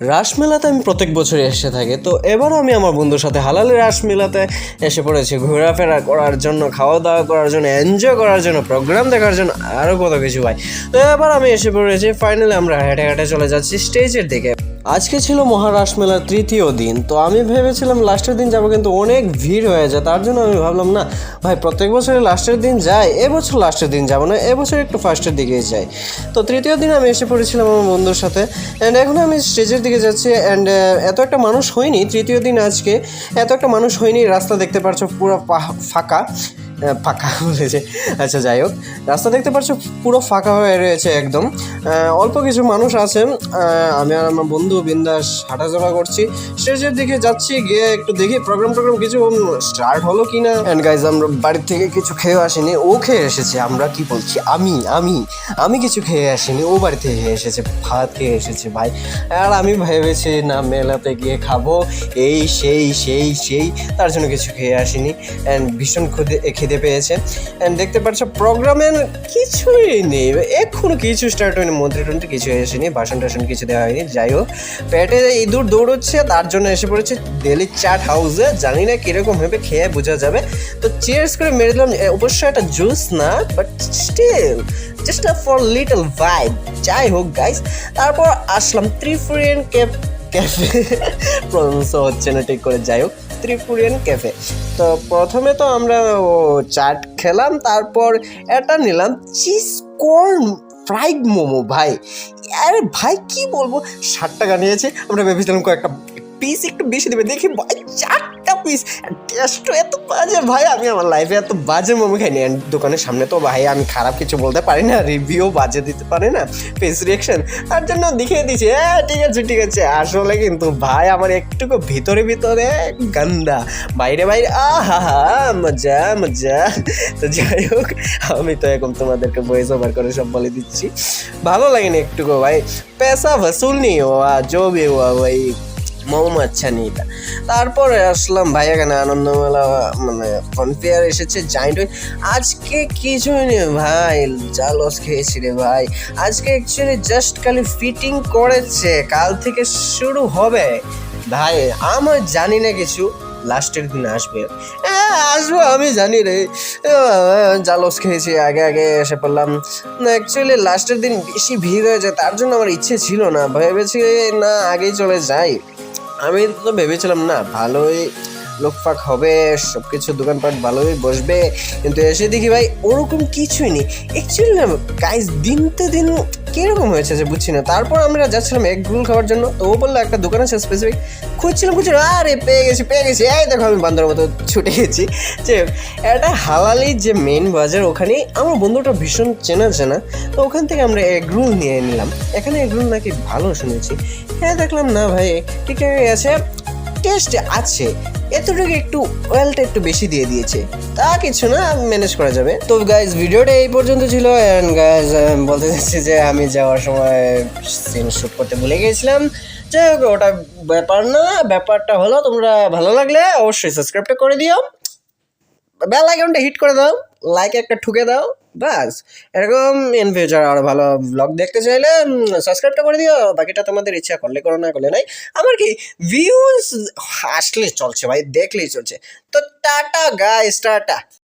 রাসমেলাতে আমি প্রত্যেক বছরই এসে থাকি। তো এবারও আমি আমার বন্ধুর সাথে হালালি রাসমেলাতে এসে পড়েছি ঘোরাফেরা করার জন্য, খাওয়া দাওয়া করার জন্য, এনজয় করার জন্য, প্রোগ্রাম দেখার জন্য, আরও কত কিছু ভাই। তো এবার আমি এসে পড়েছি, ফাইনালি আমরা হেঁটে হেঁটে চলে যাচ্ছি স্টেজের দিকে। আজকে ছিল মহারাসমেলার তৃতীয় দিন। তো আমি ভেবেছিলাম লাস্টের দিন যাবো, কিন্তু অনেক ভিড় হয়ে যায়। তার জন্য আমি ভাবলাম না ভাই, প্রত্যেক বছরে লাস্টের দিন যাই, এবছর লাস্টের দিন যাবো না, এবছর একটু ফার্স্টের দিকেই যাই। তো তৃতীয় দিন আমি এসে পড়েছিলাম আমার বন্ধুর সাথে, অ্যান্ড এখন আমি স্টেজের দিকে যাচ্ছি। অ্যান্ড এত একটা মানুষ হয়নি তৃতীয় দিন, আজকে এত একটা মানুষ হয়নি। রাস্তা দেখতে পাচ্ছ পুরো ফাঁকা ফাঁকা বলেছে, আচ্ছা যাই হোক, রাস্তা দেখতে পাচ্ছ পুরো ফাঁকা হয়ে রয়েছে একদম। অল্প কিছু মানুষ আছে। আমি আর আমার বন্ধু বিন্দাস হাঁটাচলা করছি, স্টেজের দিকে যাচ্ছি, গিয়ে একটু দেখি প্রোগ্রাম কিছু স্টার্ট হলো কি না। অ্যান্ড গাইজ, আমরা বাড়ির থেকে কিছু খেয়ে আসিনি, ও খেয়ে এসেছে। আমরা কি বলছি, আমি কিছু খেয়ে আসিনি, ও বাড়ি থেকে খেয়ে এসেছে, ভাত খেয়ে এসেছে ভাই। আর আমি ভেবেছি না মেলাতে গিয়ে খাবো, এই সেই তার জন্য কিছু খেয়ে আসিনি। অ্যান্ড ভীষণ খিদে পেয়েছে। অ্যান্ড দেখতে পাচ্ছ প্রোগ্রামের কিছুই নেই, এখনো কিছু স্টার্ট হয়নি, মন্ত্রী টন্ত্রী কিছু আসেনি, ভাষণ টাষণ কিছু দেওয়া হয়নি। যাই হোক, পেটে ইঁদুর দৌড়চ্ছে, তার জন্য এসে পড়েছে দিল্লি চাট হাউসে। জানি না কীরকম হবে, খেয়ে বোঝা যাবে। তো চিয়ার্স করে মেরে দিলাম। অবশ্যই এটা জুস না, but still just for little vibe. যাই হোক গাইস, তারপর আসলাম ত্রিপুরিয়ান ক্যাফে প্রশংস হচ্ছে না ঠিক করে। যাই হোক, ত্রিপুরিয়ান ক্যাফে। তো প্রথমে তো আমরা চাট খেলাম, তারপর এটা নিলাম চিজ কর্ন ফ্রাইড মোমো। ভাই আরে ভাই কি বলবো, 60 টাকা নিয়েছে। আমরা ভেবেছিলাম কয়েকটা পিস একটু বেশি দেবে, দেখি ভাই 4টা পিস। টেস্টও এত বাজে ভাই, আমি আমার লাইফে এত বাজে মোমো খাইনি। দোকানের সামনে তো ভাই আমি খারাপ কিছু বলতে পারি না, রিভিউ বাজে দিতে পারি না, ফেস রিয়াকশন, তার জন্য দেখিয়ে দিচ্ছি। হ্যাঁ ঠিক আছে। আসলে কিন্তু ভাই আমার একটুকু ভিতরে গান্দা, বাইরে আহা মজা। তো যাই হোক, আমি তো এখন তোমাদেরকে ভয়েস ওভার করে সব বলে দিচ্ছি। ভালো লাগেনি একটুকু ভাই, পেশা वसूल नहीं हुआ, जो भी हुआ भाई মোমো আচ্ছা নেই। তারপরে আসলাম ভাই এখানে আনন্দমেলা, মানে ফনফেয়ার এসেছে, জায়েন্ট। আজকে কিছুই নেই ভাই, যা লস খেয়েছি রে ভাই। আজকে অ্যাকচুয়ালি জাস্ট খালি ফিটিং করেছে, কাল থেকে শুরু হবে ভাই। আমার জানি না কিছু, লাস্টের দিন আসবে। আসবো আমি জানি রে, জালস খেয়েছি, আগে এসে পড়লাম না। অ্যাকচুয়ালি লাস্টের দিন বেশি ভিড় হয়ে যায়, তার জন্য আমার ইচ্ছে ছিল না, ভেবেছি না আগেই চলে যাই। আমি তো ভেবেছিলাম না ভালোই লোকফাক হবে, সব কিছু দোকানপাট ভালোই বসবে, কিন্তু এসে দেখি ভাই ওরকম কিছুই নেই। অ্যাকচুয়ালি না গাইস, দিন কীরকম হয়েছে যে বুঝছি না। তারপর আমরা যাচ্ছিলাম এগ রোল খাওয়ার জন্য, তো ও বললো একটা দোকান আছে স্পেসিফিক, খুঁজছিলাম, আরে পেয়ে গেছি। এই দেখো আমি বান্দরের মতো ছুটে গেছি যে এটা হালালি যে মেন বাজার, ওখানেই আমার বন্ধুটা ভীষণ চেনা। তো ওখান থেকে আমরা এগ রোল নিয়ে নিলাম। এখানে এগ রোল নাকি ভালো শুনেছি। হ্যাঁ দেখলাম না ভাই ঠিকঠাকই আছে, টেস্ট আছে, এতটুকু একটু অয়েলটা একটু বেশি দিয়ে দিয়েছে, তা কিছু না, ম্যানেজ করা যাবে। তো গাইজ ভিডিওটা এই পর্যন্ত ছিল। অ্যান্ড গাইজ বলতে চাচ্ছি যে আমি যাওয়ার সময় সিন শ্যুট করতে ভুলে গিয়েছিলাম। যাই হোক, ওটা ব্যাপার না, ব্যাপারটা হলো তোমরা ভালো লাগলে অবশ্যই সাবস্ক্রাইবটা করে দিও, বেল আইকনটা হিট করে দাও, লাইক একটা ঠুকে দাও, বাস। এরকম ইন ফিউচার আরও ভালো ব্লগ দেখতে চাইলে সাবস্ক্রাইবটা করে দিও। বাকিটা তোমাদের ইচ্ছা, করলে করো, না করলে নাই। আমার কি ভিউজ আসলে চলছে ভাই, দেখলেই চলছে। তো টাটা গাইস, টাটা।